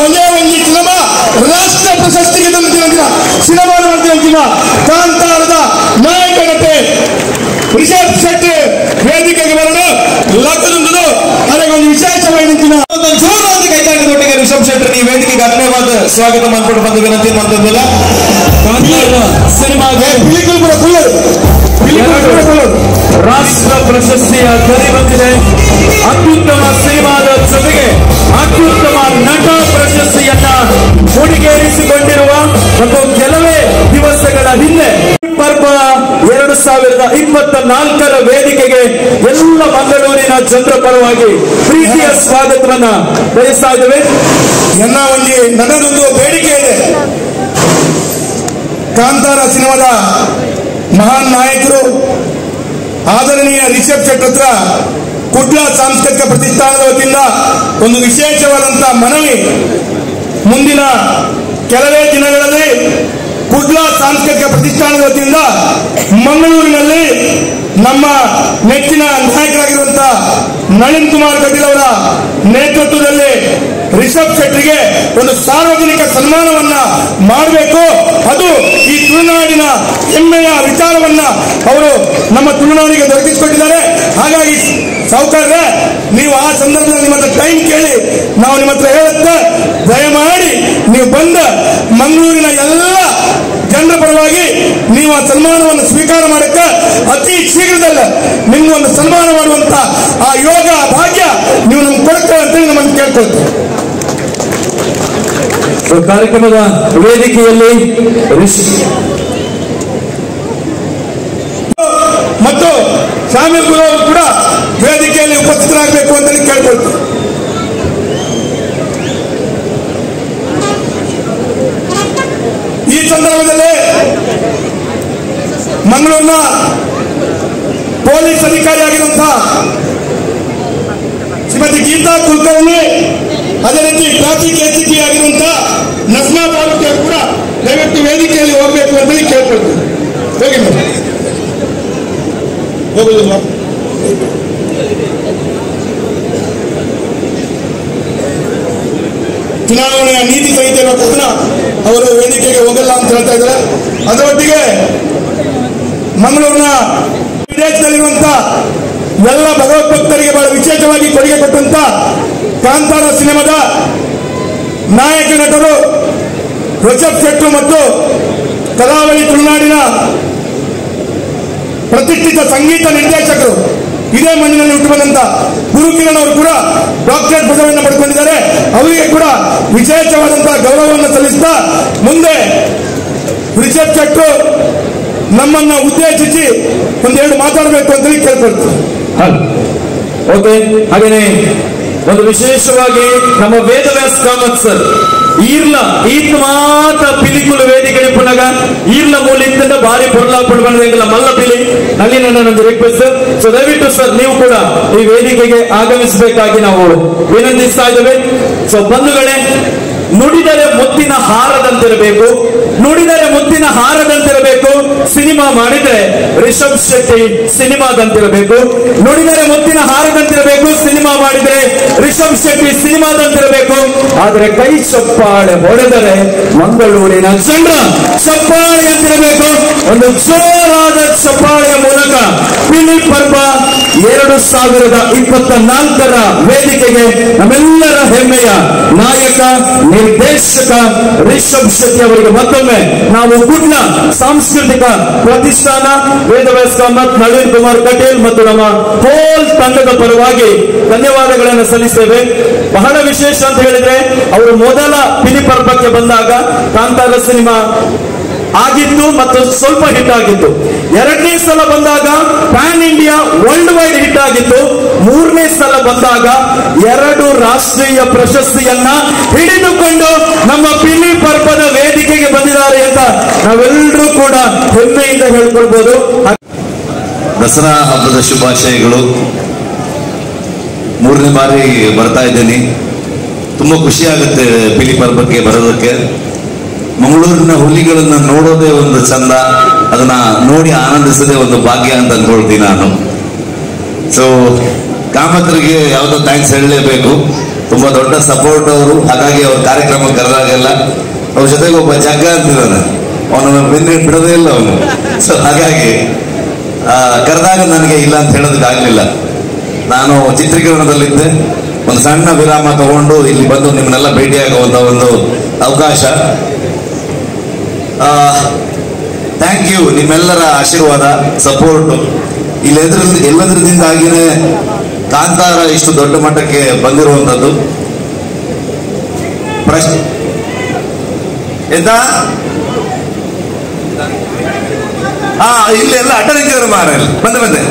ಒಂದೇ ಒಂದು ಸಿನಿಮಾ ರಾಷ್ಟ್ರ ಪ್ರಶಸ್ತಿಗೆ ತಂದಿನ ಸಿನಿಮಾ ನೋಡಿದ ಕಾಂತಾರದ ನಾಯಕ ನಟೆ ರಿಷಬ್ ಶೆಟ್ಟಿ ವೇದಿಕೆಗೆ ಬರಲು ಲಗ್ನದೊಂದು ಅದಕ್ಕೆ ಒಂದು ವಿಶೇಷವಾಗಿ ಜೋರಾದ ಕೈತಾಳದೊಟ್ಟಿಗೆ ರಿಷಬ್ ಶೆಟ್ಟಿ ಈ ವೇದಿಕೆಗೆ ಧನ್ಯವಾದ ಸ್ವಾಗತ ಮಾಡಿಕೊಂಡು ಬಂದು ವಿನಂತಿ ಮಾಡ್ತಿದ್ದಲ್ಲ ಸಿನಿಮಾಗೆ ರಾಷ್ಟ್ರ ಪ್ರಶಸ್ತಿಯ ಗರಿ ಬಂದಿದೆ. ಅತ್ಯುತ್ತಮ ಸಿನಿಮಾದ ಜೊತೆಗೆ ಅತ್ಯುತ್ತಮ ನಟ ಪ್ರಶಸ್ತಿಯನ್ನ ಮುಡಿಗೇರಿಸಿಕೊಂಡಿರುವ ಮತ್ತು ಕೆಲವೇ ದಿವಸಗಳ ಹಿಂದೆ ಪರ್ವ 2024ರ ವೇದಿಕೆಗೆ ಎಲ್ಲ ಮಂಗಳೂರಿನ ಜನರ ಪರವಾಗಿ ಪ್ರೀತಿಯ ಸ್ವಾಗತವನ್ನ ಬಯಸ್ತಾ ಇದ್ದೇವೆ. ನನ್ನದೊಂದು ಬೇಡಿಕೆ ಇದೆ. ಕಾಂತಾರ ಸಿನಿಮಾದ ಮಹಾನ್ ನಾಯಕರು ಆದರಣೀಯ ರಿಷಬ್ ಶೆಟ್ಟಿ ಹತ್ರ ಕುಡ್ಲ ಸಾಂಸ್ಕೃತಿಕ ಪ್ರತಿಷ್ಠಾನದ ವತಿಯಿಂದ ಒಂದು ವಿಶೇಷವಾದಂತಹ ಮನವಿ. ಮುಂದಿನ ಕೆಲವೇ ದಿನಗಳಲ್ಲಿ ಕುಡ್ಲ ಸಾಂಸ್ಕೃತಿಕ ಪ್ರತಿಷ್ಠಾನದ ವತಿಯಿಂದ ಮಂಗಳೂರಿನಲ್ಲಿ ನಮ್ಮ ನೆಚ್ಚಿನ ನಾಯಕರಾಗಿರುವಂತಹ ನಳಿನ್ ಕುಮಾರ್ ಕಟೀಲ್ ಅವರ ನೇತೃತ್ವದಲ್ಲಿ ರಿಷಬ್ ಶೆಟ್ಟಿಗೆ ಒಂದು ಸಾರ್ವಜನಿಕ ಸನ್ಮಾನವನ್ನ ಮಾಡಬೇಕು. ಅದು ಈ ತುಳುನಾಡಿನ ಹೆಮ್ಮೆಯ ವಿಚಾರವನ್ನ ಅವರು ನಮ್ಮ ತುಳುನಾಡಿಗೆ ದೊರಕಿಸಿಕೊಟ್ಟಿದ್ದಾರೆ. ಹಾಗಾಗಿ ಸಾವುಕಾರರೇ, ನೀವು ಆ ಸಂದರ್ಭದಲ್ಲಿ ನಿಮ್ಮ ಹತ್ರ ಟೈಮ್ ಕೇಳಿ ನಾವು ನಿಮ್ಮ ಹತ್ರ ಹೇಳುತ್ತೆ, ದಯಮಾಡಿ ನೀವು ಬಂದ ಮಂಗಳೂರಿನ ಎಲ್ಲ ಜನರ ಪರವಾಗಿ ನೀವು ಆ ಸನ್ಮಾನವನ್ನು ಸ್ವೀಕಾರ ಮಾಡಕ್ಕೆ ಅತಿ ಶೀಘ್ರದಲ್ಲ ನಿಮ್ಗೆ ಒಂದು ಸನ್ಮಾನ ಮಾಡುವಂತ ಆ ಯೋಗ ಭಾಗ್ಯ ನೀವು ನಮ್ಗೆ ಕೊಡ್ತೇವೆ ಅಂತೇಳಿ ನಮ್ಮನ್ನು ಕೇಳ್ಕೊಳ್ತೇವೆ. ಕಾರ್ಯಕ್ರಮದ ವೇದಿಕೆಯಲ್ಲಿ ಮತ್ತು ಶಾಮೀಲ್ ಗುರು ಅವರು ಕೂಡ ವೇದಿಕೆಯಲ್ಲಿ ಉಪಸ್ಥಿತರಾಗಬೇಕು ಅಂತ ಕೇಳ್ಕೊಳ್ತೇವೆ. ಈ ಸಂದರ್ಭದಲ್ಲಿ ಮಂಗಳೂರಿನ ಪೊಲೀಸ್ ಅಧಿಕಾರಿಯಾಗಿರುವಂತಹ ಶ್ರೀಮತಿ ಗೀತಾ ಕುಲಕರ್ಣಿ, ಅದೇ ರೀತಿ ಟ್ರಾಫಿಕ್ ಎಸಿಪಿ ಆಗಿರುವಂತಹ ನಸ್ಮಾ ಬಾಬು ಕೂಡ ದಯವಿಟ್ಟು ವೇದಿಕೆಯಲ್ಲಿ ಹೋಗಬೇಕು ಅಂತ ಕೇಳ್ಕೊಳ್ತೇವೆ. ಹೋಗಿ ಹೋಗುದಿಲ್ವಾ? ಚುನಾವಣೆಯ ನೀತಿ ಸಂಹಿತೆ ಇರೋದನ್ನ ಅವರು ವೇದಿಕೆಗೆ ಹೋಗಲ್ಲ ಅಂತ ಹೇಳ್ತಾ ಇದ್ದಾರೆ. ಅದರೊಟ್ಟಿಗೆ ಮಂಗಳೂರಿನ ವಿದೇಶದಲ್ಲಿರುವಂತಹ ಎಲ್ಲ ಭಗವದ್ಭಕ್ತರಿಗೆ ಬಹಳ ವಿಶೇಷವಾಗಿ ಕೊಡುಗೆ ಕೊಟ್ಟಂತ ಕಾಂತಾರ ಸಿನಿಮಾದ ನಾಯಕ ನಟರು ರಿಷಬ್ ಶೆಟ್ಟಿ ಮತ್ತು ಕರಾವಳಿ ತುಳುನಾಡಿನ ಪ್ರತಿಷ್ಠಿತ ಸಂಗೀತ ನಿರ್ದೇಶಕರು ಇದೇ ಮಣ್ಣಿನಲ್ಲಿ ಹುಟ್ಟು ಬಂದಂತ ಗುರುಕಿರಣ್ ಅವರು ಕೂಡ ಡಾಕ್ಟರೇಟ್ ಪದವಿಯನ್ನು ಪಡ್ಕೊಂಡಿದ್ದಾರೆ. ಅವರಿಗೆ ಕೂಡ ವಿಶೇಷವಾದಂತಹ ಗೌರವವನ್ನು ಸಲ್ಲಿಸ್ತಾ ಮುಂದೆ ರಿಷಬ್ ಶೆಟ್ಟಿ ನಮ್ಮನ್ನ ಉದ್ದೇಶಿಸಿ ಒಂದೆರಡು ಮಾತಾಡಬೇಕು ಅಂತ ಕೇಳ್ಕೊಳ್ತೀವಿ. ಓಕೆ, ಹಾಗೇನೆ ಒಂದು ವಿಶೇಷವಾಗಿ ನಮ್ಮ ವೇದವ್ಯಾಸ್ ಕಾಮತ್ ಸರ್ ಈತ ಮಾತ ಪಿಲಿಕುಲು ವೇದಿಕೆ ಪುನಗ ಈರ್ಲ ಮೂಲಿಂದ ಭಾರಿ ಪೊರ್ಲಾಪುಡು ಬಂದ ಮಲ್ಲ ಪಿಲಿ ನಲ್ಲಿ ನನ್ನ ರಿಕ್ವೆಸ್ಟ್. ಸೊ ದಯವಿಟ್ಟು ಸರ್ ನೀವು ಕೂಡ ಈ ವೇದಿಕೆಗೆ ಆಗಮಿಸಬೇಕಾಗಿ ನಾವು ವಿನಂತಿಸ್ತಾ ಇದ್ದೇವೆ. ಸೊ ಬಂಧುಗಳೇ, ನುಡಿದರೆ ಮುತ್ತಿನ ಹಾರದಂತಿರಬೇಕು, ನುಡಿದರೆ ಮುತ್ತಿನ ಹಾರದಂತಿರಬೇಕು. ಸಿನಿಮಾ ಮಾಡಿದ್ರೆ ರಿಷಬ್ ಶೆಟ್ಟಿ ಸಿನಿಮಾದಂತಿರಬೇಕು. ನುಡಿದರೆ ಮುತ್ತಿನ ಹಾರದಂತಿರಬೇಕು, ಸಿನಿಮಾ ಮಾಡಿದ್ರೆ ರಿಷಬ್ ಶೆಟ್ಟಿ ಸಿನಿಮಾದಂತಿರಬೇಕು. ಆದರೆ ಕೈ ಚಪ್ಪಾಳೆ ಹೊಡೆದರೆ ಮಂಗಳೂರಿನ ಜನರ ಚಪ್ಪಾಳೆ ಅಂತಿರಬೇಕು. ಒಂದು ಜೋರಾದ ಚಪ್ಪಾಳೆಯ ಮೂಲಕ ಪಿಲಿ ಪರ್ವ 2024ರ ವೇದಿಕೆಗೆ ನಮ್ಮೆಲ್ಲರ ಹೆಮ್ಮೆಯ ನಾಯಕ ನಿರ್ದೇಶಕ ರಿಷಬ್ ಶೆಟ್ಟಿ ಅವರಿಗೆ ಮತ್ತೊಮ್ಮೆ ನಾವು ಗುಡ್ಲ ಸಾಂಸ್ಕೃತಿಕ ಪ್ರತಿಷ್ಠಾನ, ವೇದವ್ಯಾಸ್ ಕಾಮತ್, ನಳಿನ್ ಕುಮಾರ್ ಕಟೀಲ್ ಮತ್ತು ನಮ್ಮ ಹೋಲ್ ತಂಡದ ಪರವಾಗಿ ಧನ್ಯವಾದಗಳನ್ನು ಸಲ್ಲಿಸ್ತೇವೆ. ಬಹಳ ವಿಶೇಷ ಅಂತ ಹೇಳಿದ್ರೆ, ಅವರು ಮೊದಲ ಪಿಲಿ ಪರ್ವಕ್ಕೆ ಬಂದಾಗ ಕಾಂತಾರ ಸಿನಿಮಾ ಆಗಿತ್ತು ಮತ್ತು ಸ್ವಲ್ಪ ಹಿಟ್ ಆಗಿತ್ತು. ಎರಡನೇ ಸಲ ಬಂದಾಗ PAN India world wide hit ಆಗಿತ್ತು. ಮೂರನೇ ಸಲ ಬಂದಾಗ 2 ರಾಷ್ಟ್ರೀಯ ಪ್ರಶಸ್ತಿಯನ್ನ ಹಿಡಿದುಕೊಂಡು ನಮ್ಮ ಪಿಲಿ ಪರ್ವದ ವೇದಿಕೆಗೆ ಬಂದಿದ್ದಾರೆ ಅಂತ ನಾವೆಲ್ಲರೂ ಕೂಡ ಹೆಮ್ಮೆಯಿಂದ ಹೇಳ್ಕೊಳ್ಬಹುದು. ದಸರಾ ಹಬ್ಬದ ಶುಭಾಶಯಗಳು. 3ನೇ ಬಾರಿ ಬರ್ತಾ ಇದ್ದೇನೆ. ತುಂಬಾ ಖುಷಿ ಆಗುತ್ತೆ ಪಿಲಿ ಪರ್ವಕ್ಕೆ ಬರೋದಕ್ಕೆ. ಮಂಗಳೂರಿನ ಹುಲಿಗಳನ್ನ ನೋಡೋದೇ ಒಂದು ಚಂದ, ಅದನ್ನ ನೋಡಿ ಆನಂದಿಸೋದೇ ಒಂದು ಭಾಗ್ಯ ಅಂತ ಅನ್ಕೊಳ್ತೀನಿ ನಾನು. ಸೊ ಕಾಮತ್ರಿಗೆ ಯಾವುದೋ ಥ್ಯಾಂಕ್ಸ್ ಹೇಳಲೇಬೇಕು. ತುಂಬಾ ದೊಡ್ಡ ಸಪೋರ್ಟ್ ಅವರು. ಹಾಗಾಗಿ ಅವ್ರ ಕಾರ್ಯಕ್ರಮ ಕರೆದಾಗೆಲ್ಲ ಅವ್ರ ಜೊತೆಗೆ ಒಬ್ಬ ಜಗ್ಗ ಅಂತಿದ್ದಾನೆ, ಅವನನ್ನು ಬೆನ್ನಿ ಬಿಡೋದೇ ಇಲ್ಲ ಅವನು. ಸೊ ಹಾಗಾಗಿ ಕರೆದಾಗ ನನಗೆ ಇಲ್ಲ ಅಂತ ಹೇಳೋದಕ್ಕಾಗಲಿಲ್ಲ. ನಾನು ಚಿತ್ರೀಕರಣದಲ್ಲಿದ್ದೆ, ಒಂದು ಸಣ್ಣ ವಿರಾಮ ತಗೊಂಡು ಇಲ್ಲಿ ಬಂದು ನಿಮ್ಮನ್ನೆಲ್ಲ ಭೇಟಿಯಾಗುವಂತ ಒಂದು ಅವಕಾಶ. ಥ್ಯಾಂಕ್ ಯು, ನಿಮ್ಮೆಲ್ಲರ ಆಶೀರ್ವಾದ, ಸಪೋರ್ಟ್ ಇಲ್ಲಿ ಎಲ್ಲದರಿಂದಾಗಿನೇ ಕಾಂತಾರ ಇಷ್ಟು ದೊಡ್ಡ ಮಟ್ಟಕ್ಕೆ ಬಂದಿರುವಂಥದ್ದು. ಎಂತ ಇಲ್ಲೆಲ್ಲ ಅಡ್ಡ ನಿಂತಿದ್ರು ಮಾರ, ಬಂದೆ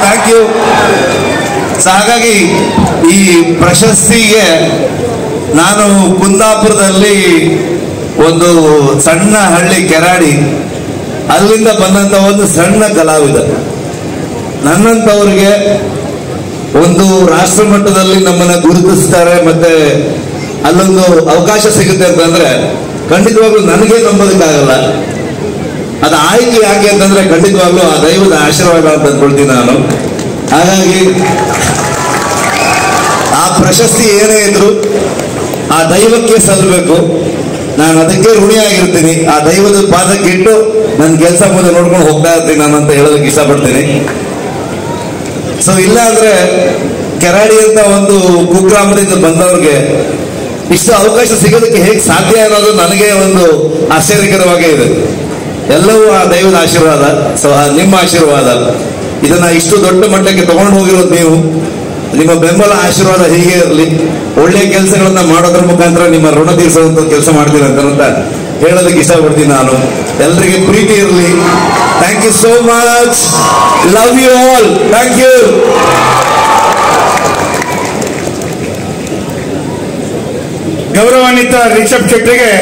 ಥ್ಯಾಂಕ್ ಯು. ಸೊ ಹಾಗಾಗಿ ಈ ಪ್ರಶಸ್ತಿಗೆ ನಾನು ಕುಂದಾಪುರದಲ್ಲಿ ಒಂದು ಸಣ್ಣ ಹಳ್ಳಿ ಕೆರಾಡಿ, ಅಲ್ಲಿಂದ ಬಂದಂತ ಒಂದು ಸಣ್ಣ ಕಲಾವಿದ, ನನ್ನಂತವ್ರಿಗೆ ಒಂದು ರಾಷ್ಟ್ರ ಮಟ್ಟದಲ್ಲಿ ನಮ್ಮನ್ನ ಗುರುತಿಸ್ತಾರೆ, ಮತ್ತೆ ಅಲ್ಲೊಂದು ಅವಕಾಶ ಸಿಗುತ್ತೆ ಅಂತಂದ್ರೆ ಖಂಡಿತವಾಗ್ಲೂ ನನಗೆ ನಂಬೋದಕ್ಕಾಗಲ್ಲ. ಅದು ಆಯ್ಕೆ ಯಾಕೆ ಅಂತಂದ್ರೆ ಖಂಡಿತವಾಗ್ಲೂ ಆ ದೈವದ ಆಶೀರ್ವಾದ ಅಂತ ಅಂದ್ಕೊಳ್ತೀನಿ ನಾನು. ಹಾಗಾಗಿ ಆ ಪ್ರಶಸ್ತಿ ಏನೇ ಇದ್ರು ಆ ದೈವಕ್ಕೆ ಸಲ್ಲಬೇಕು, ನಾನು ಅದಕ್ಕೆ ಋಣಿಯಾಗಿರ್ತೀನಿ. ಆ ದೈವದ ಪಾದಕ್ಕೆ ಇಟ್ಟು ನನ್ನ ಕೆಲಸ ಮುಂದೆ ನೋಡ್ಕೊಂಡು ಹೋಗ್ತಾ ಇರ್ತೀನಿ ನಾನು ಅಂತ ಹೇಳೋದಕ್ಕೆ ಇಷ್ಟಪಡ್ತೀನಿ. ಸೊ ಇಲ್ಲ ಅಂದ್ರೆ ಕೆರಾಡಿ ಅಂತ ಒಂದು ಕುಗ್ರಾಮದಿಂದ ಬಂದವ್ರಿಗೆ ಇಷ್ಟು ಅವಕಾಶ ಸಿಗೋದಕ್ಕೆ ಹೇಗೆ ಸಾಧ್ಯ ಅನ್ನೋದು ನನಗೆ ಒಂದು ಆಶ್ಚರ್ಯಕರವಾಗೇ ಇದೆ. ಎಲ್ಲವೂ ಆ ದೈವದ ಆಶೀರ್ವಾದ. ಸೊ ನಿಮ್ಮ ಆಶೀರ್ವಾದ, ಇದನ್ನ ಇಷ್ಟು ದೊಡ್ಡ ಮಟ್ಟಕ್ಕೆ ತಗೊಂಡು ಹೋಗಿರೋದು ನೀವು. ನಿಮ್ಮ ಬೆಂಬಲ ಆಶೀರ್ವಾದ ಹೀಗೆ ಇರಲಿ. ಒಳ್ಳೆಯ ಕೆಲಸಗಳನ್ನ ಮಾಡೋದ್ರ ಮುಖಾಂತರ ನಿಮ್ಮ ಋಣ ತೀರಿಸುವಂತ ಕೆಲಸ ಮಾಡ್ತೀರಂತ ಹೇಳೋದಕ್ಕೆ ಇಷ್ಟಪಡ್ತೀನಿ ನಾನು. ಎಲ್ರಿಗೆ ಪ್ರೀತಿ ಇರಲಿ. Thank you so much, love you all, thank you. ಗೌರವಾನ್ವಿತ ರಿಷಬ್ ಶೆಟ್ಟಿಗೆ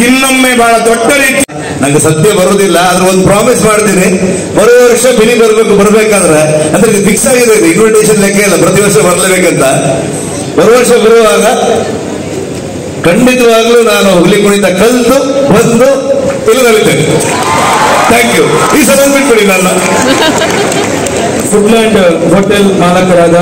ಇನ್ನೊಮ್ಮೆ ಬಹಳ ದೊಡ್ಡ ರೀತಿ, ನಂಗೆ ಸದ್ಯ ಬರೋದಿಲ್ಲ, ಆದ್ರೆ ಒಂದು ಪ್ರಾಮಿಸ್ ಮಾಡ್ತೀನಿ, ಬರುವ ವರ್ಷ ಬಿಲಿ ಬರ್ಬೇಕಾದ್ರೆ ಅಂದ್ರೆ ಇದು ಫಿಕ್ಸ್ ಆಗಿದೆ, ಇನ್ವಿಟೇಷನ್ ಲೆಕ್ಕ ಇಲ್ಲ, ಪ್ರತಿ ವರ್ಷ ಬರ್ಲೇಬೇಕಂತ. ಬರುವ ವರ್ಷ ಬರುವಾಗ ಖಂಡಿತವಾಗ್ಲೂ ನಾನು ಹುಲಿ ಕುಣಿತ ಕಲಿತು ಬಂದು ಇಲ್ಲಿ ನಲಿತೇನೆ. Thank you. ಈ ಸಲ ಬಿಟ್ಬಿಡಿ ನನ್ನ. ಫುಡ್ಲ್ಯಾಂಡ್ ಹೋಟೆಲ್ ಮಾಲಕರಾದ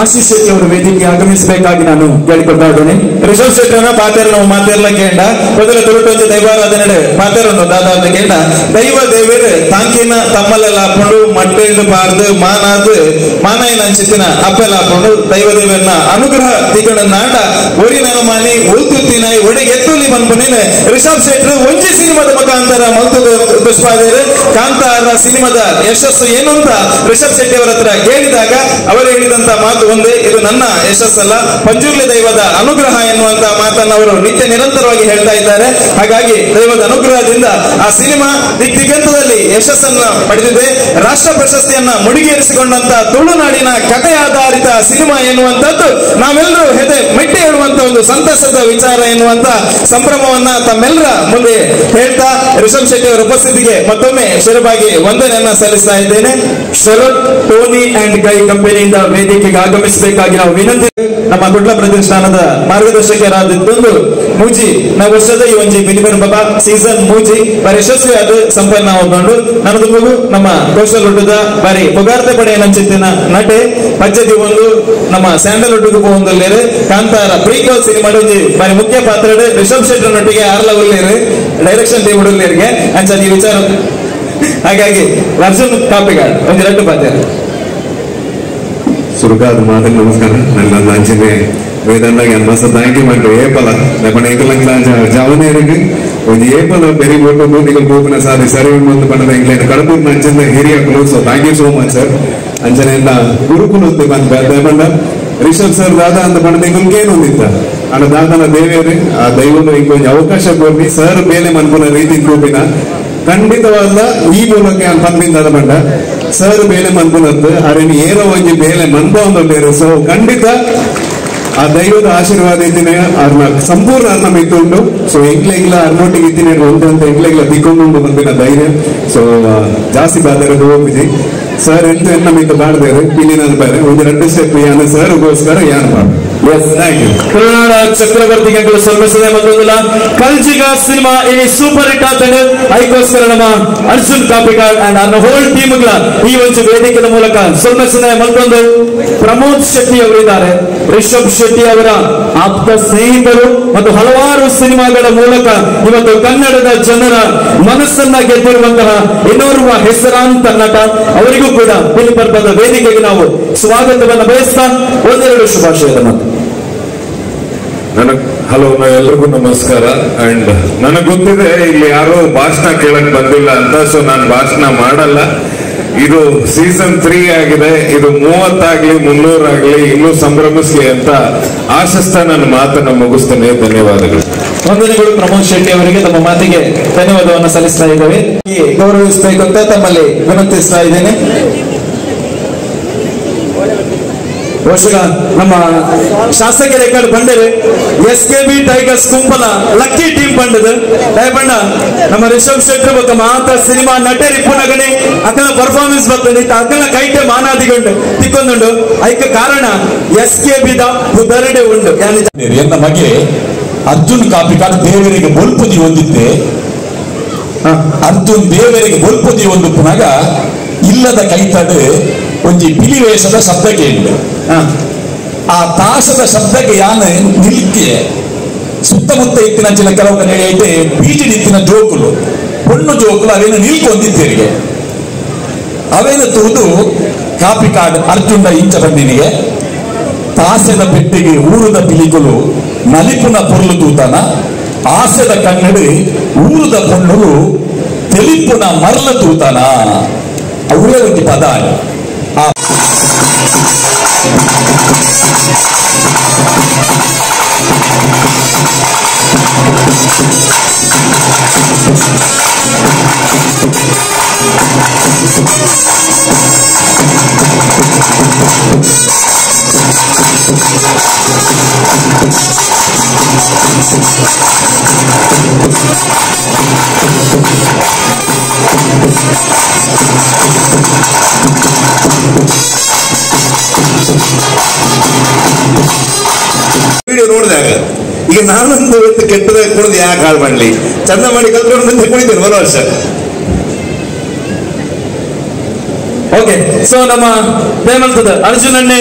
ಆಶೀಶ್ ಶೆಟ್ಟಿ ಅವರು ವೇದಿಕೆಗೆ ಆಗಮಿಸಬೇಕಾಗಿ ನಾನು ಕೇಳಿಕೊಳ್ತಾ ಇದ್ದೇನೆ. ರಿಷಬ್ ಶೆಟ್ಟರನ್ನ ಪಾತೆರನ ಮಾತೆರ್ಲ ಕೇಂಡ ಮೊದಲ ತುರುಟೊಂದು ದೈವಾರಾಧನೆ ಪಾತೆರನ್ನು ದಾದಾದ ಕೇಂಡ ದೈವ ದೇವರು ತಾಂಕಿನ ತಮ್ಮಲೆಲ್ಲ ಹಾಕೊಂಡು ಮಟ್ಟೆಂದು ಪಾರ್ದು ಮಾನಾಯಿನ ಅಂಚಿತ್ತಿನ ಅಪ್ಪೆಲ್ಲ ಹಾಕೊಂಡು ದೈವ ದೇವರನ್ನ ಅನುಗ್ರಹ ತಿಗಣನ್ನ ಆಂಡ ಒರಿ ನಾನು ಮಾನಿ ಉಳ್ತುತ್ತಿನ ಒಡೆಗೆ ಎತ್ತುಲಿ ಬಂದ್ಬಿನೇನೆ ರಿಷಬ್ ಶೆಟ್ಟರು ಒಂಜಿ ಸಿನಿಮಾದ ಮುಖಾಂತರ ಮಲ್ತು ದುಷ್ಪಾದೇರು ಕಾಂತಾರ ಸಿನಿಮಾದ ಯಶಸ್ಸು ಏನು ಅಂತ ರಿಷಬ್ ಶೆಟ್ಟಿ ಅವರ ಹತ್ರ ಕೇಳಿದಾಗ ಅವರು ಹೇಳಿದಂತ ಮಾತು ಒಂದೇ, ಇದು ನನ್ನ ಯಶಸ್ಸಲ್ಲ, ಪಂಜುರ್ಲಿ ದೈವದ ಅನುಗ್ರಹ ಎನ್ನುವಂತ ಮಾತನ್ನು ಅವರು ನಿತ್ಯ ನಿರಂತರವಾಗಿ ಹೇಳ್ತಾ ಇದ್ದಾರೆ. ಹಾಗಾಗಿ ದೈವದ ಅನುಗ್ರಹದಿಂದ ಆ ಸಿನಿಮಾ ದಿಗ್ಗಂತದಲ್ಲಿ ಯಶಸ್ಸನ್ನ ಪಡೆದಿದೆ. ರಾಷ್ಟ್ರ ಪ್ರಶಸ್ತಿಯನ್ನ ಮುಡಿಗೇರಿಸಿಕೊಂಡಂತ ತುಳುನಾಡಿನ ಕಥೆ ಆಧಾರಿತ ಸಿನಿಮಾ ಎನ್ನುವಂತದ್ದು ನಾವೆಲ್ಲರೂ ಹೆದೆ ಮೆಟ್ಟಿ ಹೇಳುವಂತ ಒಂದು ಸಂತಸದ ವಿಚಾರ ಎನ್ನುವಂತ ಸಂಭ್ರಮವನ್ನ ತಮ್ಮೆಲ್ಲರ ಮುಂದೆ ಹೇಳ್ತಾ ರಿಷಬ್ ಶೆಟ್ಟಿ ಅವರ ಉಪಸ್ಥಿತಿಗೆ ಮತ್ತೊಮ್ಮೆ ಶಿರವಾಗಿ ವಂದನೆಯನ್ನ ಸಲ್ಲಿಸ್ತಾ ಇದ್ದೇನೆ. ಶರತ್ ಟೋನಿ ಅಂಡ್ ಗೈ ಕಂಪನಿಯಿಂದ ವೇದಿಕೆಗೆ ಆಗಮಿಸಬೇಕಾಗಿ ನಾವು ವಿನಂತಿ. ನಮ್ಮ ಕುಡ್ಲ ಪ್ರತಿಷ್ಠಾನದ ಮಾರ್ಗದರ್ಶಕರಾದೊಂದು ಮೂಜಿ ನಾವು ವರ್ಷದ ಈ ಒಂಜಿ ಬಿಲಿಬನ್ ಬಾಬಾ ಸೀಸನ್ ಮೂಜಿ ಬಾರಿ ಯಶಸ್ವಿ ಆದ ಸಂಪನ್ನ ಹೊಂದು ನನ್ನದು ಮಗು ನಮ್ಮ ಕೌಶಲ್ವುಡ್ದ ಬಾರಿ ಪುಗಾರ್ತೆ ಪಡೆಯ ನಂಚಿತ್ತಿನ ನಟೆ ಪಜ್ಜದಿ ಒಂದು ನಮ್ಮ ಸ್ಯಾಂಡಲ್ವುಡ್ ಒಂದಲ್ಲೇರು ಕಾಂತಾರ ಪ್ರೀಕ್ವಲ್ ಸಿನಿಮಾ ಬಾರಿ ಮುಖ್ಯ ಪಾತ್ರ ರಿಷಬ್ ಶೆಟ್ಟರ್ ನೊಟ್ಟಿಗೆ ಆರ್ಲ ಉಳ್ಳೇರು ಡೈರೆಕ್ಷನ್ ಟೀಮ್ ಉಳ್ಳೇರಿಗೆ ಅಂಚ ಈ ವಿಚಾರ. ಹಾಗಾಗಿ ಅರ್ಜುನ್ ಕಾಪಿಗಾಡ್ ಒಂದು ಎರಡು ಪಾತ್ರ ಸುರುಗಾದ ಮಾತಕ್ಕೆ ನಮಸ್ಕಾರ. ನನ್ನ ಅಂಚನೆ ವೇದಂಡಾಗಿ ಅನ್ಮಸ ಥ್ಯಾಂಕ್ ಯು ಮಾಡ್ರಿ ಏಪಲ ನಮ್ಮನೆ ಎಂಕಲಂಗ್ಲ ಜಾವನೆ ಇருக்கு ಒಂದು ಏಪಲ ಬೆರಿ ಬೋಟು ಮೂತಿಗಳು ಹೋಗಿನ ಸಾರಿ ಸರಿ ಒಂದು ಪಣ್ಣದ ಎಂಗ್ಲೇನು ಕಡಪೂರ್ನ ಅಂಚನೆ ಹಿರಿಯ ಕ್ಲೋಸ್. So thank you so much sir. ಅಂಚನೆಯಿಂದ ಗುರುಕುಲ ಬಂದ ರಿಷಬ್ ಸರ್ ದಾದ ಅಂತ ಪಣ್ಣದ ಎಂಗೇನು ಒಂದಿತ್ತ ಅಣ್ಣ ದಾದನ ದೇವೇರಿ ಆ ದೈವನು ಇಂಕೊಂದು ಅವಕಾಶ ಕೊಡ್ರಿ ಸರ್ ಮೇಲೆ ಮನ್ಪುನ ರೀತಿ ಕೂಪಿನ ಖಂಡಿತವಾದ ಈ ಮೂಲಕ ಪಂಪಿಂದ ಬಂಡ ಸರ್ ಬೇಲೆ ಮನ್ಪುನದ್ದು ಅರೇನು ಏನೋ ಒಂಜಿ ಬೇಲೆ ಮನ್ಪ ಒಂದೊಂದೇರು. ಸೊ ಖಂಡಿತ ಆ ದೈವದ ಆಶೀರ್ವಾದ ಇದ್ದೀನಿ ಅವ್ರನ್ನ ಸಂಪೂರ್ಣ ಅರ್ನ ಮಿತ್ತುಂಟು. ಸೊ ಎಂಕ್ಲೆಗ್ಲ ಅರ್ನೊಟ್ಟಿಗೆ ಇದ್ದೀನಿ ಒಂದು ಅಂತ ಎಂಕ್ಲೆಗ್ಲ ತಿಕ್ಕೊಂಡು ಬಂದಿನ ಧೈರ್ಯ. ಸೊ ಜಾಸ್ತಿ ಬಾದರದು ಹೋಗಿದ್ದಿ ಸರ್ ಎಂತ ಎನ್ನ ಮಿತ್ತು ಬಾಡ್ದೇರು ಇಲ್ಲಿ ನಾನು ಬೇರೆ ಒಂದು 2 ಸ್ಟೆಪ್ ಯಾನ ಸರ್ಗೋಸ್ಕರ ಯಾನ್ ಬಾಡು ಎಸ್ ಕರುನಾಡ ಚಕ್ರವರ್ತಿ ಗಂಟಲು ಸೊಲ್ಮೆಸದೆ ಮತ್ತೊಂದಿಲ್ಲ ಕಲ್ಜಿಗ ಸಿನಿಮಾ ಇನಿ ಸೂಪರ್ ಹಿಟ್ ಆತಂಗ ಅದಕ್ಕೋಸ್ಕರ ನಮ್ಮ ಅರ್ಜುನ್ ಕಾಪಿಕಾಡ್ ಅಂಡ್ ಅವರ ಹೋಲ್ ಟೀಮ್ ಈ ಒಂದು ವೇದಿಕೆಯ ಮೂಲಕ ಸೊಲ್ಮೆಸದೆ ಮತ್ತೊಂದು ಪ್ರಮೋದ್ ಶೆಟ್ಟಿ ಅವರಿದ್ದಾರೆ. ರಿಷಬ್ ಶೆಟ್ಟಿ ಅವರ ಆಪ್ತ ಸ್ನೇಹಿತರು ಮತ್ತು ಹಲವಾರು ಸಿನಿಮಾಗಳ ಮೂಲಕ ಇವತ್ತು ಕನ್ನಡದ ಜನರ ಮನಸ್ಸನ್ನ ಗೆದ್ದಿರುವಂತಹ ಇನ್ನೋರ್ವ ಹೆಸರಾಂತ ನಟ, ಅವರಿಗೂ ಕೂಡ ಪಿಲಿ ಪರ್ಬದ ವೇದಿಕೆಗೆ ನಾವು ಸ್ವಾಗತವನ್ನು ಬಯಸ್ತಾ ಒಂದೆರಡು ಶುಭಾಶಯದ ಮಾತು. ಹಲೋ, ಎಲ್ರಿಗೂ ನಮಸ್ಕಾರ. ಅಂಡ್ ನನಗೆ ಗೊತ್ತಿದೆ ಇಲ್ಲಿ ಯಾರೋ ಭಾಷಣ ಕೇಳಕ್ ಬಂದಿಲ್ಲ ಅಂತ, ಸೊ ನಾನು ಭಾಷಣ ಮಾಡಲ್ಲ. ಇದು ಸೀಸನ್ 3 ಆಗಿದೆ. ಇದು 30 ಆಗ್ಲಿ 300 ಆಗ್ಲಿ ಇನ್ನೂ ಸಂಭ್ರಮಿಸ್ಲಿ ಅಂತ ಆಶಿಸ್ತಾ ನನ್ನ ಮಾತನ್ನ ಮುಗಿಸ್ತೇನೆ. ಧನ್ಯವಾದಗಳು. ವಂದನೆಗಳು ಪ್ರಮೋದ್ ಶೆಟ್ಟಿ ಅವರಿಗೆ. ತಮ್ಮ ಮಾತಿಗೆ ಧನ್ಯವಾದವನ್ನು ಸಲ್ಲಿಸ್ತಾ ಇದ್ದೇವೆ. ಗೌರವಿಸಬೇಕು ಅಂತ ತಮ್ಮಲ್ಲಿ ವಿನಂತಿಸ್ತಾ ಇದ್ದೇನೆ. ಬಹುಶಃ ನಮ್ಮ ಶಾಸಕರ ಕಡೆ ಬಂದರೆ SKB Tigers Kumpala lucky team ಬಂಡದು ದಯಪಂಡ ನಮ್ಮ ರಿಷಬ್ ಶೆಟ್ಟಿ ಬೊಕ್ಕ ಮಾತ ಸಿನಿಮಾ ನಟರಿ ಪುನಗನೆ ಅಕಲ ಪರ್ಫಾರ್ಮೆನ್ಸ್ ಬರ್ತದೆ ಅಕಲ ಕೈಟೆ ಮಾನಾದಿಗೊಂಡು ತಿಕ್ಕೊಂದುಂಡು ಅದಕ್ಕೆ ಕಾರಣ SKB ದ ಉದರಡೆ ಉಂಡು ಎನ್ನ ಮಗೆ ಅರ್ಜುನ್ ಕಾಪಿಕಾಡ್ ದೇವರಿಗೆ ಬೊಲ್ಪುದಿ ಹೊಂದಿದ್ದೆ. ಅರ್ಜುನ್ ದೇವರಿಗೆ ಬೊಲ್ಪುದಿ ಒಂದು ಪುನಗ ಇಲ್ಲದ ಕೈತಡು ಒಂಜಿ ಬಿಳಿ ವೇಷದ ಶಬ್ದ ಕೇಳಿದೆ. ಆ ತಾಸದ ಶಬ್ದಕ್ಕೆ ಯಾನ ನಿಲ್ಕೆ ಸುತ್ತಮುತ್ತ ಇತ್ತಿನ ಚಿಲ ಕೆಲವು ಐತೆ ಬೀಜಿ ಇತ್ತಿನ ಜೋಕುಲು பொண்ணு ಜೋಕುಲು ಅವೇನು ನಿಲ್ಕೊಂದಿದ್ದೇರಿಗೆ ಅವೇನು ತೂದು ಕಾಪಿಕಾಡ್ ಅರ್ಜುನ ಇಂಚ ಬಂದಿನಿಗೆ ತಾಸೆದ ಪೆಟ್ಟಿಗೆ ಊರುದ ಪಿಲಿಕುಲು ನಲಿಪುನ ಪೊರ್ಲು ತೂತಾನ ಆಸೆದ ಕನ್ನಡಿ ಊರುದ ಪೊಣ್ಣುಲು ತೆಲಿಪುನ ಮರಲ ತೂತಾನ ಅವರೇ ಒಂದು ಪದ. ವಿಡಿಯೋ ನೋಡಿದಾಗ ಈಗ ನಾನೊಂದು ಕೆಟ್ಟದ ಕುಣಿದು ಯಾಕೆ ಹಾಳು ಮಾಡಲಿ, ಚಂದ ಮಾಡಿ ಕಲ್ತ್ಕೊಂಡು ಮುಂದೆ ಕುಣಿತೇನೆ ಬರೋ ವರ್ಷ. ಓಕೆ, ಸೊ ನಮ್ಮ ದೇವಂತದ ಅರ್ಜುನ್ ಅಣ್ಣೆ,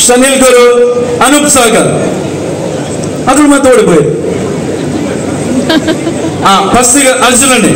ಶನಿಲ್ ಗುರು, ಅನೂಪ್ ಸಾಗರ್ ಅದ್ರ ಮತ್ತೆ ಓಡಿపోయి ಫಸ್ಟ್ ಈಗ ಅರ್ಜುನ್ ಅಣ್ಣೆ